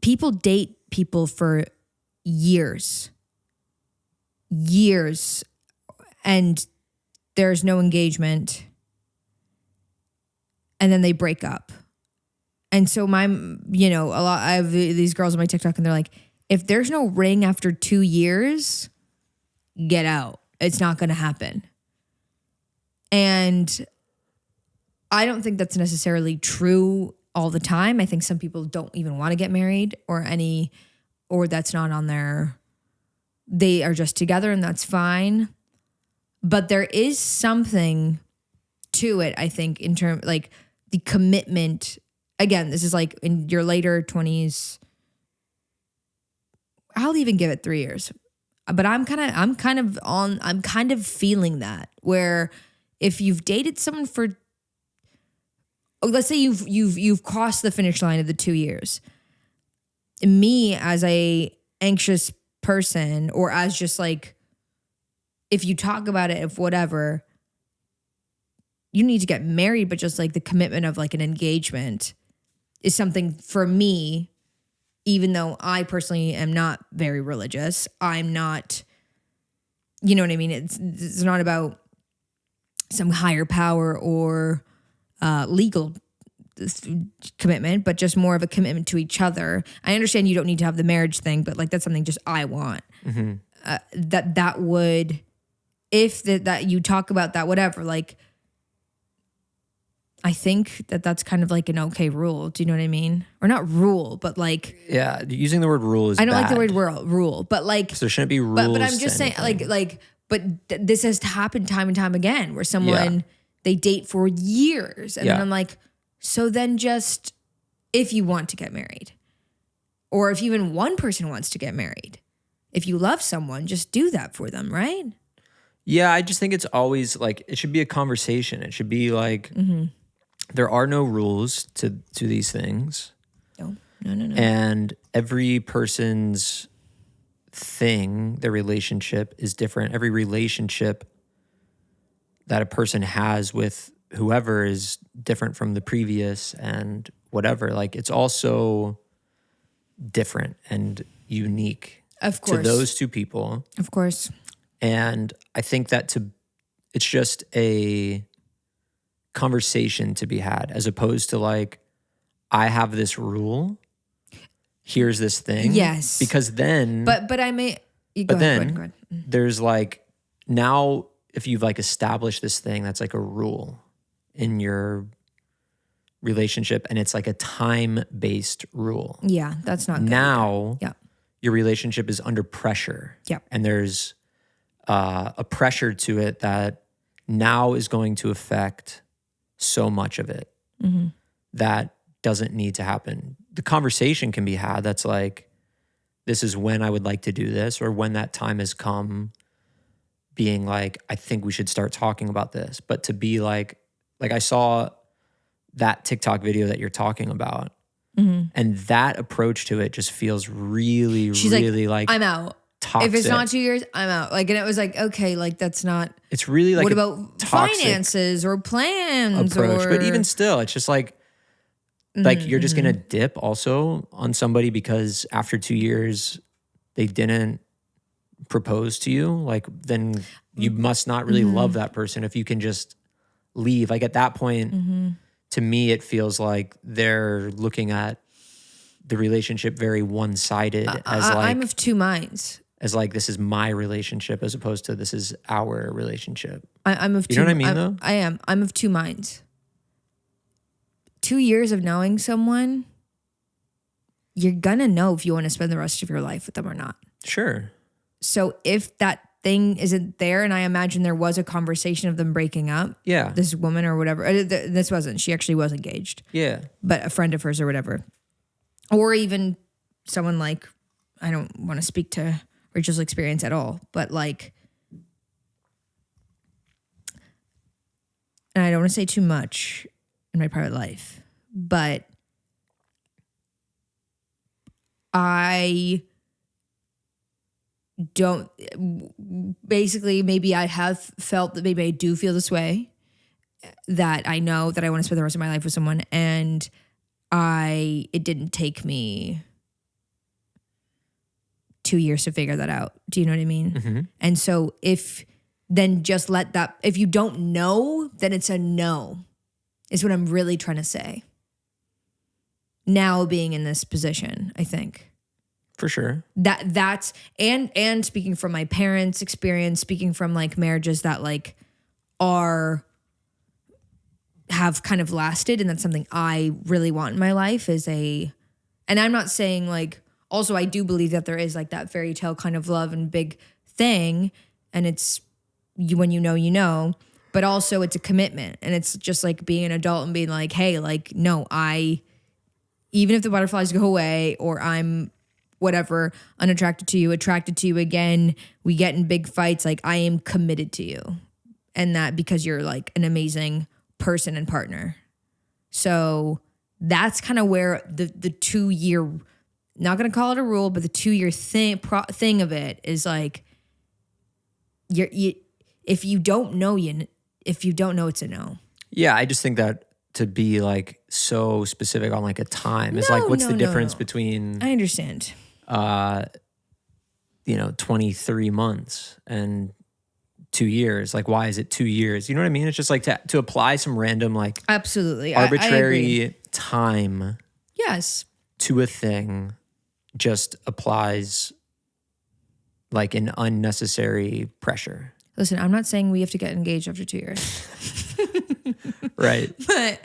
People date people for years. And there's no engagement, and then they break up. And so I have these girls on my TikTok and they're like, if there's no ring after 2 years, get out. It's not going to happen. And I don't think that's necessarily true all the time. I think some people don't even want to get married or that's not on they are just together and that's fine. But there is something to it, I think, in terms like the commitment. Again, this is like in your later 20s. I'll even give it 3 years. But I'm kind of feeling that where if you've dated someone for, let's say you've crossed the finish line of the 2 years. Me as a anxious person or as just like, if you talk about it, if whatever, you need to get married, but just like the commitment of like an engagement is something for me, even though I personally am not very religious. I'm not, you know what I mean? It's not about some higher power or legal commitment, but just more of a commitment to each other. I understand you don't need to have the marriage thing, but like that's something just I want. That would... If that you talk about that, whatever, like, I think that's kind of like an okay rule. Do you know what I mean? Or not rule, but like. Yeah, using the word rule is I don't bad. like the word rule, but like. So there shouldn't be rules. But I'm just saying, this has happened time and time again where someone, they date for years. And then I'm like, so then just, if you want to get married, or if even one person wants to get married, if you love someone, just do that for them, right? Yeah, I just think it's always like, it should be a conversation. It should be like, there are no rules to these things. No. And every person's thing, their relationship is different. Every relationship that a person has with whoever is different from the previous and whatever. Like it's also different and unique to those two people. Of course. And I think that it's just a conversation to be had as opposed to like, I have this rule here's this thing. Yes. Because then, But I may, go ahead. there's like, now if you've like established this thing that's like a rule in your relationship and it's like a time-based rule. Yeah, that's not good. Now Yeah. your relationship is under pressure. Yeah. And there's a pressure to it that now is going to affect so much of it that doesn't need to happen. The conversation can be had that's like, this is when I would like to do this, or when that time has come, being like, I think we should start talking about this. But to be like I saw that TikTok video that you're talking about, and that approach to it just feels really, She's really like I'm out. toxic. If it's not 2 years, I'm out. Like, and it was like, okay, like that's not. It's really like what a about toxic finances or plans approach. or? But even still, it's just like you're just gonna dip also on somebody because after 2 years they didn't propose to you. Like, then you must not really love that person if you can just leave. Like at that point, to me, it feels like they're looking at the relationship very one-sided as like I'm of two minds. As like, this is my relationship as opposed to this is our relationship. I'm of two. You know what I mean, though? I am. I'm of two minds. 2 years of knowing someone, you're gonna know if you want to spend the rest of your life with them or not. Sure. So if that thing isn't there, and I imagine there was a conversation of them breaking up. Yeah. This woman or whatever. This wasn't. She actually was engaged. Yeah. But a friend of hers or whatever. Or even someone like, I don't want to speak to Rachel's experience at all, but like, and I don't want to say too much in my private life, but I don't, basically, maybe I have felt that maybe I do feel this way, that I know that I want to spend the rest of my life with someone, and it didn't take me 2 years to figure that out. Do you know what I mean? And so if you don't know, then it's a no, is what I'm really trying to say. Now being in this position, I think. For sure. That's and speaking from my parents' experience, speaking from like marriages that like have kind of lasted, and that's something I really want in my life and I'm not saying like, also I do believe that there is like that fairy tale kind of love and big thing, and it's when you know, but also it's a commitment, and it's just like being an adult and being like, hey, like, no, even if the butterflies go away or I'm whatever, unattracted to you, attracted to you again, we get in big fights, like I am committed to you. And that because you're like an amazing person and partner. So that's kind of where the 2 year, not going to call it a rule, but the 2 year thing of it is like, if you don't know, it's a no. Yeah, I just think that to be like so specific on like a time is like, what's the difference between? I understand. 23 months and 2 years. Like, why is it 2 years? You know what I mean? It's just like to apply some random like absolutely arbitrary time. Yes. To a thing just applies like an unnecessary pressure. Listen, I'm not saying we have to get engaged after 2 years. Right. But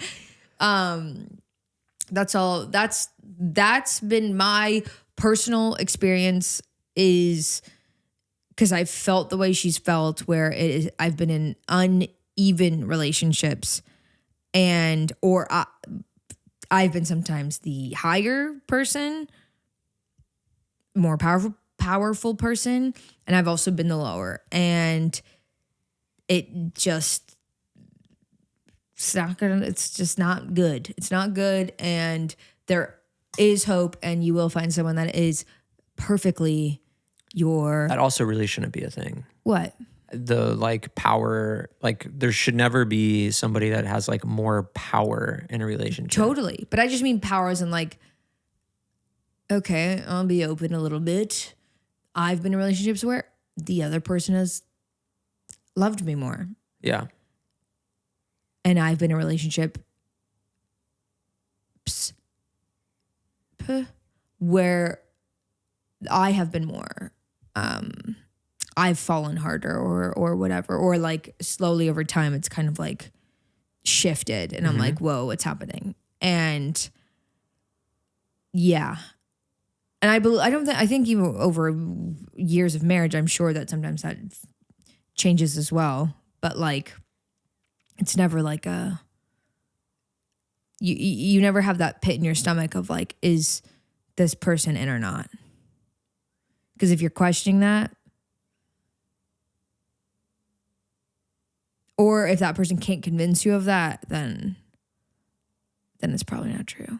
that's all. That's been my personal experience, is because I've felt the way she's felt, where I've been in uneven relationships, or I've been sometimes the higher person, more powerful person, and I've also been the lower, and it's just not good. It's not good, and there is hope, and you will find someone that is perfectly That also really shouldn't be a thing. What? The like power, like there should never be somebody that has like more power in a relationship. Totally. But I just mean power as in like, okay, I'll be open a little bit. I've been in relationships where the other person has loved me more. Yeah. And I've been in a relationship where I have been more, I've fallen harder or whatever, or like slowly over time, it's kind of like shifted and I'm like, whoa, what's happening? And yeah. And I think even over years of marriage, I'm sure that sometimes that changes as well. But like, it's never like you never have that pit in your stomach of like, is this person in or not? Because if you're questioning that, or if that person can't convince you of that, then it's probably not true.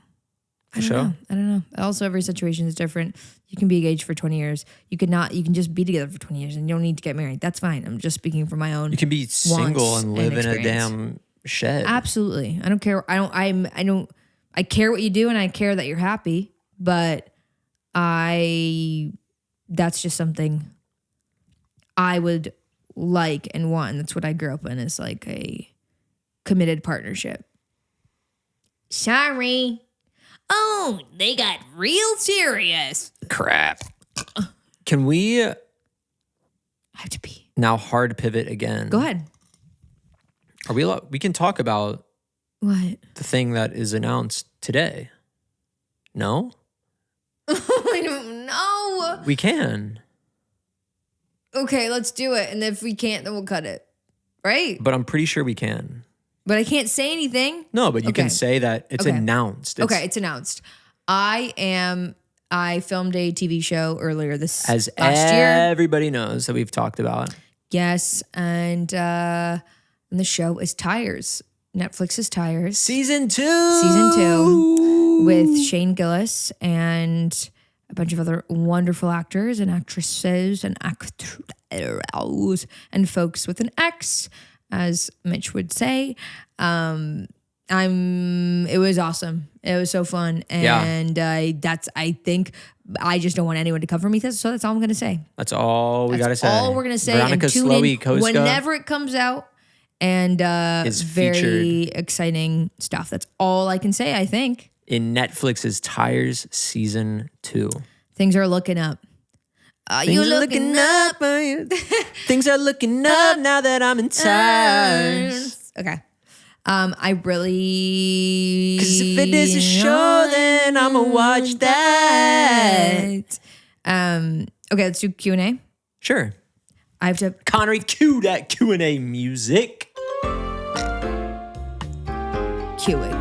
I don't know. Also, every situation is different. You can be engaged for 20 years. You can just be together for 20 years and you don't need to get married. That's fine. I'm just speaking from my own. You can be single and live in a damn shed. Absolutely. I don't care. I care what you do and I care that you're happy, but that's just something I would like and want. And that's what I grew up in, is like a committed partnership. Sorry. Oh, they got real serious. Crap. Can we I have to pee. Now hard pivot again? Go ahead. Are we can talk about what? The thing that is announced today. No? I don't know. We can. Okay, let's do it. And if we can't, then we'll cut it. Right? But I'm pretty sure we can. But I can't say anything. No, but you can say that it's announced. It's announced. I filmed a TV show earlier last year. Everybody knows that we've talked about. Yes, and the show is Tires. Netflix's Tires. Season 2. Season 2 with Shane Gillis and a bunch of other wonderful actors and actresses and actors and folks with an X, as Mitch would say. It was awesome. It was so fun. And I think I just don't want anyone to cover me. So that's all I'm going to say. That's all we got to say. That's all we're going to say. Veronika Slowikowska. Whenever it comes out. And it's very exciting stuff. That's all I can say, I think. In Netflix's Tires Season 2. Things are looking up. Are you looking up? Things are looking up now that I'm in Tires. Okay. I really... Because if it is a show, then I'ma watch that. Okay, let's do Q&A. Sure. I have to... Connery, cue that Q&A music. Cue it.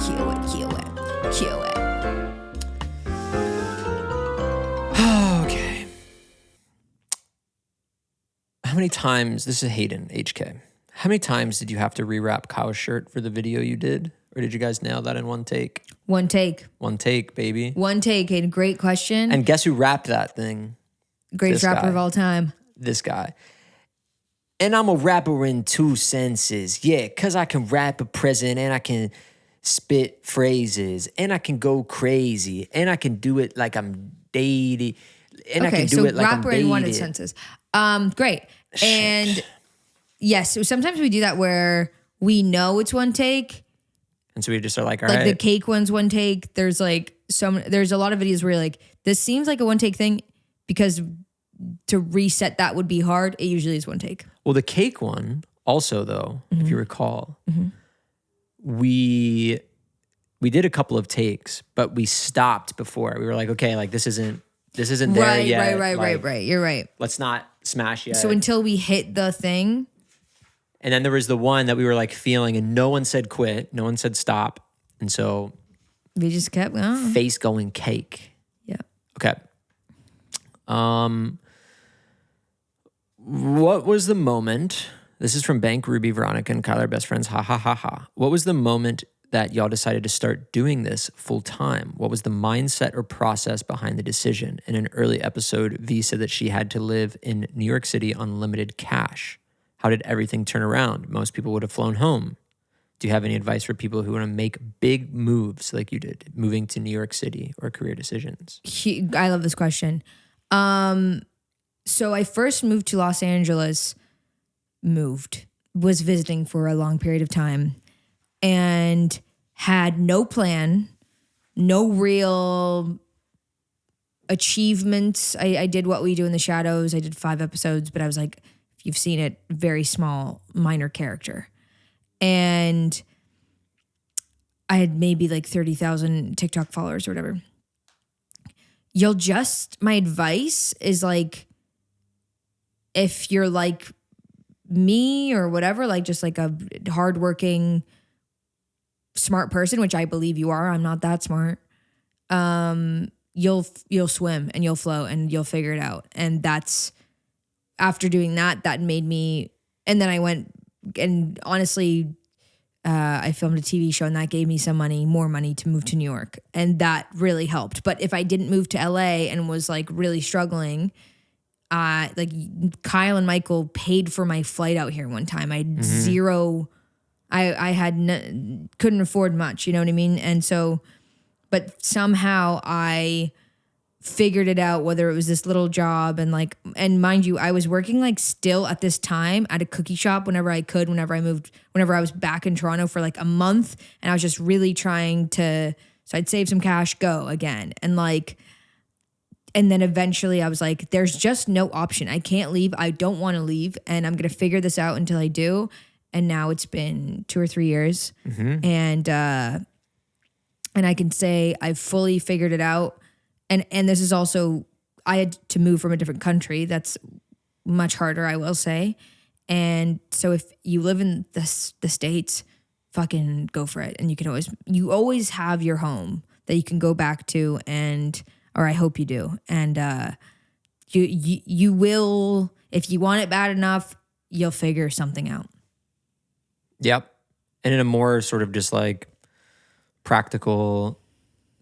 Okay. How many times, this is Hayden, HK. How many times did you have to rewrap Kyle's shirt for the video you did? Or did you guys nail that in one take? One take. One take, baby. One take, Hayden. Great question. And guess who wrapped that thing? Greatest rapper of all time. This guy. And I'm a rapper in two senses. Yeah, because I can rap a present and I can spit phrases and I can go crazy and I can do it like I'm dating and I can do it like I'm rapper dated. in one senses. Great. Shit. And yes, so sometimes we do that where we know it's one take. And so we just are like, all like right. The cake one's one take. There's like there's a lot of videos where you're like, this seems like a one take thing because to reset that would be hard. It usually is one take. Well, the cake one also though, if you recall, we did a couple of takes, but we stopped before. We were like, okay, like this isn't there yet. Right. You're right. Let's not smash yet. So until we hit the thing. And then there was the one that we were like feeling and no one said quit. No one said stop. And so we just kept going. Face going cake. Yeah. Okay. What was the moment? This is from Bank Ruby, Veronika, and Kyle are best friends. Ha ha ha ha. What was the moment that y'all decided to start doing this full time? What was the mindset or process behind the decision? In an early episode, V said that she had to live in New York City on limited cash. How did everything turn around? Most people would have flown home. Do you have any advice for people who want to make big moves like you did, moving to New York City or career decisions? I love this question. So I first moved to Los Angeles, was visiting for a long period of time and had no plan, no real achievements. I did What We Do in the Shadows. I did 5 episodes, but I was like, if you've seen it, very small, minor character. And I had maybe like 30,000 TikTok followers or whatever. My advice is like, if you're like me or whatever, like just like a hardworking, smart person, which I believe you are. I'm not that smart. You'll swim and you'll float and you'll figure it out. And that's, after doing that made me, and then I went and honestly, I filmed a TV show and that gave me more money to move to New York. And that really helped. But if I didn't move to LA and was like really struggling, like Kyle and Michael paid for my flight out here one time. I had zero, couldn't afford much, you know what I mean? And so, but somehow I figured it out, whether it was this little job and mind you, I was working like still at this time at a cookie shop whenever I could, whenever I was back in Toronto for like a month, and I was just really trying to, so I'd save some cash, go again. And then eventually I was like, there's just no option. I can't leave. I don't want to leave. And I'm going to figure this out until I do. And now it's been 2 or 3 years. And I can say I've fully figured it out. And this is also, I had to move from a different country. That's much harder, I will say. And so if you live in the States, fucking go for it. And you always have your home that you can go back to, or I hope you do. And you will, if you want it bad enough, you'll figure something out. Yep. And in a more sort of just like practical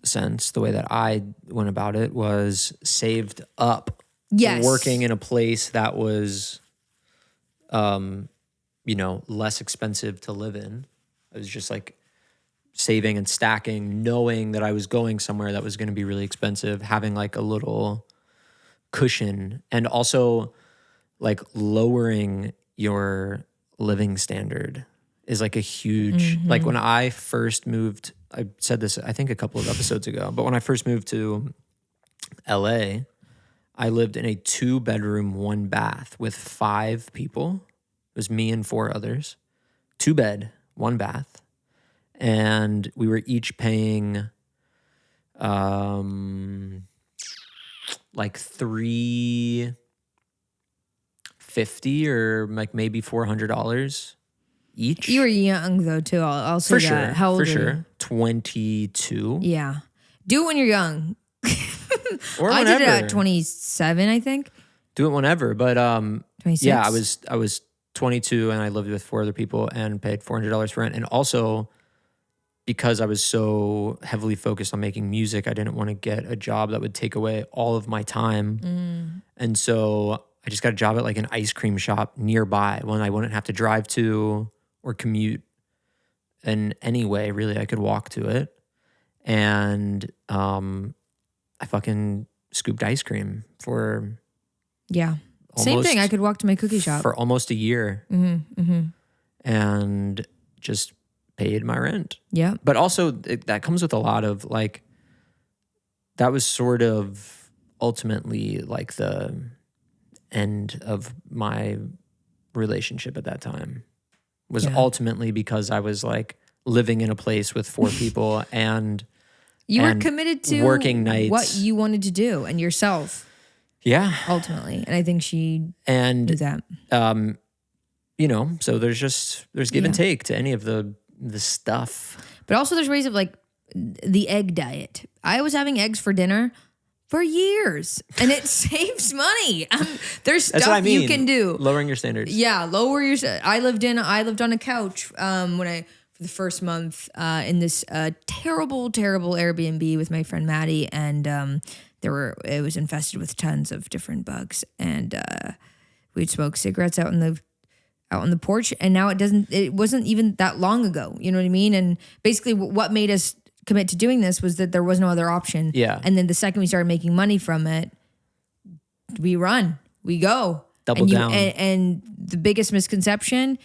sense, the way that I went about it was saved up. Yes. Working in a place that was, less expensive to live in. I was just like saving and stacking, knowing that I was going somewhere that was going to be really expensive, having like a little cushion, and also like lowering your living standard is like a huge, like when I first moved, I said this, I think a couple of episodes ago, but when I first moved to LA, I lived in a 2-bedroom, 1-bath with 5 people. It was me and 4 others. 2-bed, 1-bath. And we were each paying like $350 or like maybe $400 each. You were young though too. I'll say for that. Sure, How old for are sure. you? 22. Yeah. Do it when you're young. Or I whenever. did it at 27, I think. Do it whenever. But 26? yeah, I was 22 and I lived with 4 other people and paid $400 for rent. And also because I was so heavily focused on making music, I didn't want to get a job that would take away all of my time. And so I just got a job at like an ice cream shop nearby, one I wouldn't have to drive to or commute in any way. Really, I could walk to it. And I fucking scooped ice cream for Same thing. I could walk to my cookie shop for almost a year, and just paid my rent. Yeah, but also that comes with a lot of like. That was sort of ultimately like the end of my relationship at that time. Was ultimately because I was like living in a place with 4 people and. You were committed to working nights, what you wanted to do, and yourself. Yeah. Ultimately. And I think she knew that. So there's give and take to any of the stuff. But also there's ways of like the egg diet. I was having eggs for dinner for years, and it saves money. There's stuff what I mean. you can do. Lowering your standards. Yeah, lower your. I lived on a couch for the first month in this terrible Airbnb with my friend Maddie, and it was infested with tons of different bugs, and we'd smoke cigarettes out on the porch, and now it wasn't even that long ago, you know what I mean? And basically what made us commit to doing this was that there was no other option. Yeah. And then the second we started making money from it, we go. Double down. And the biggest misconception,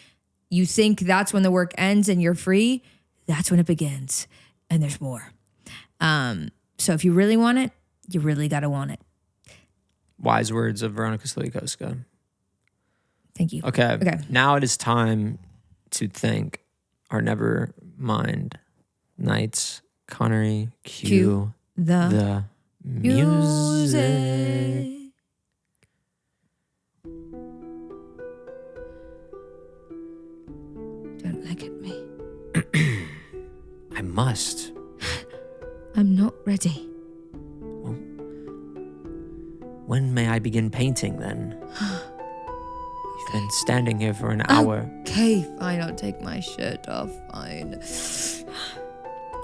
you think that's when the work ends and you're free. That's when it begins. And there's more. So if you really want it, You really got to want it. Wise words of Veronika Slowikowska. Thank you. Okay. Now it is time to thank our Nevermind Knights. Connery, cue the music. Don't look at me. I must. I'm not ready. Well, when may I begin painting then? You've been standing here for an hour. Okay, fine. I'll take my shirt off. Fine.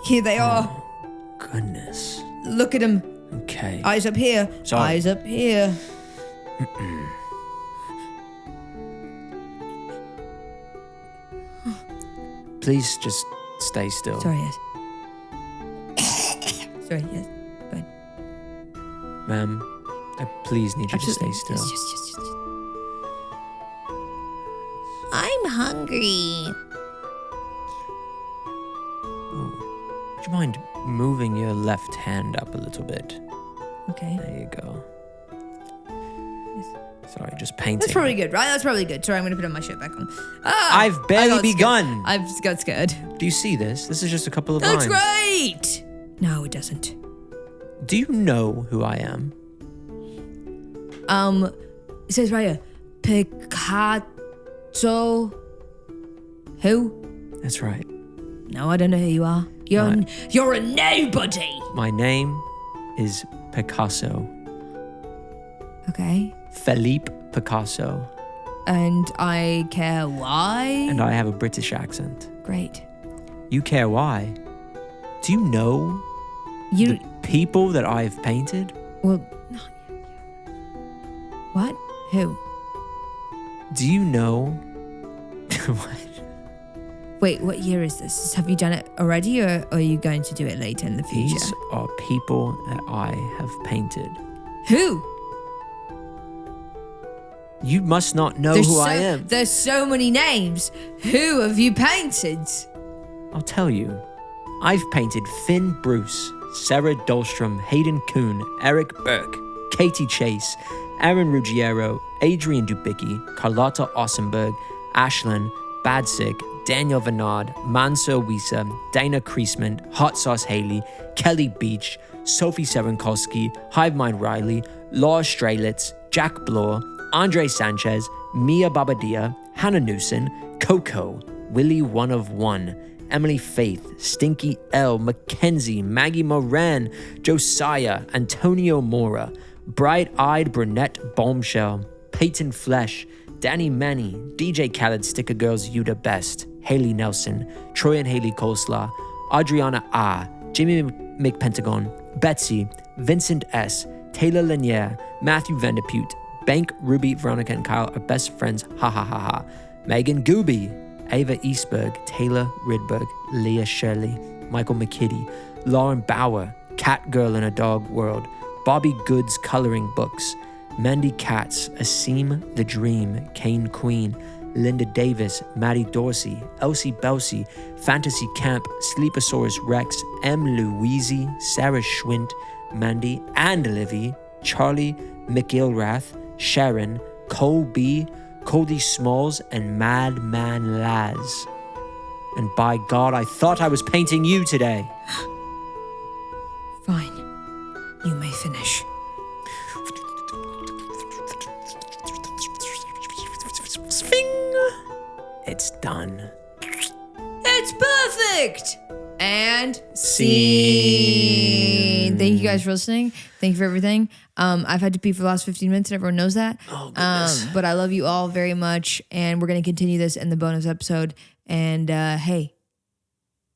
Here they are. Goodness. Look at them. Okay. Eyes up here. Sorry. Eyes up here. Please just stay still. Sorry, yes. Sorry, yes. Fine. Ma'am, I please need you to stay still. Yes. I'm hungry. Would you mind moving your left hand up a little bit? Okay. There you go. Sorry, just painting. That's probably good, right? That's probably good. Sorry, I'm going to put on my shirt back on. I've barely begun. I just got scared. Do you see this? This is just a couple of That's lines. great! No, it doesn't. Do you know who I am? It says right here, Picasso. Who? That's right. No, I don't know who you are. You're a nobody. My name is Picasso. Okay. Philippe Picasso. And I care why? And I have a British accent. Great. You care why? Do you know the people that I've painted? Well, no. What? Who? Do you know? What? Wait, what year is this? Have you done it already, or are you going to do it later in the future? These are people that I have painted. Who? You must not know who I am. There's so many names. Who have you painted? I'll tell you. I've painted Finn Bruce, Sarah Dahlstrom, Hayden Kuhn, Eric Burke, Katie Chase, Aaron Ruggiero, Adrian Dubicki, Carlotta Ossenberg, Ashlyn Badsick, Daniel Vernard, Manso Wisa, Dana Kreisman, Hot Sauce Haley, Kelly Beach, Sophie Serenkowski, Hivemind Riley, Laura Strelitz, Jack Bloor, Andre Sanchez, Mia Babadia, Hannah Newson, Coco, Willie One of One, Emily Faith, Stinky L, Mackenzie, Maggie Moran, Josiah, Antonio Mora, Bright-Eyed Brunette Bombshell, Peyton Flesh, Danny Manny, DJ Khaled Sticker Girls You the Best, Haley Nelson, Troy and Haley Coleslaw, Adriana A, Jimmy McPentagon, Betsy, Vincent S, Taylor Lanier, Matthew Vanderpute, Bank, Ruby, Veronika, and Kyle are best friends, ha ha ha ha. Megan Gooby, Ava Eastberg, Taylor Ridberg, Leah Shirley, Michael McKitty, Lauren Bauer, Cat Girl in a Dog World, Bobby Goods Coloring Books, Mandy Katz, Asim the Dream, Kane Queen, Linda Davis, Maddie Dorsey, Elsie Belsey, Fantasy Camp, Sleeposaurus Rex, M. Louise, Sarah Schwint, Mandy and Livy, Charlie McIlrath, Sharon, Cole B., Cody Smalls, and Madman Laz. And by God, I thought I was painting you today. Fine. You may finish. It's done. It's perfect! And scene. Thank you guys for listening. Thank you for everything. I've had to pee for the last 15 minutes and everyone knows that. Oh, goodness. But I love you all very much. And we're going to continue this in the bonus episode. And hey,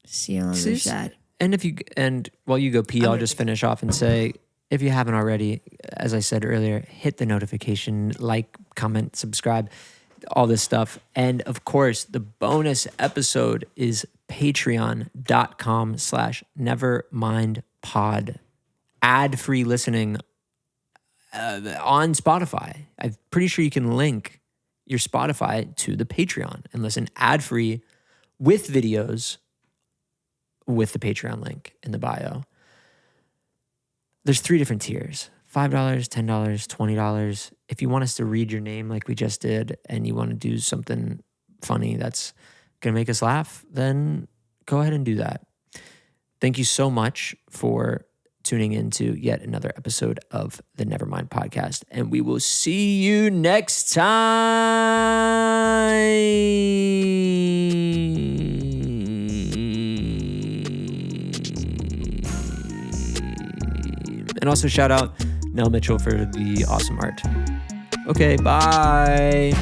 see you on the other side. And while you go pee, I'll just finish off and say, if you haven't already, as I said earlier, hit the notification, like, comment, subscribe, all this stuff. And of course, the bonus episode is patreon.com/nevermindpod. Ad-free listening on Spotify. I'm pretty sure you can link your Spotify to the Patreon and listen ad-free with videos with the Patreon link in the bio. there's 3 different tiers. $5, $10, $20. If you want us to read your name like we just did and you want to do something funny that's going to make us laugh, then go ahead and do that. Thank you so much for tuning into yet another episode of the Nevermind podcast. And we will see you next time. And also shout out Nell Mitchell for the awesome art. Okay, bye.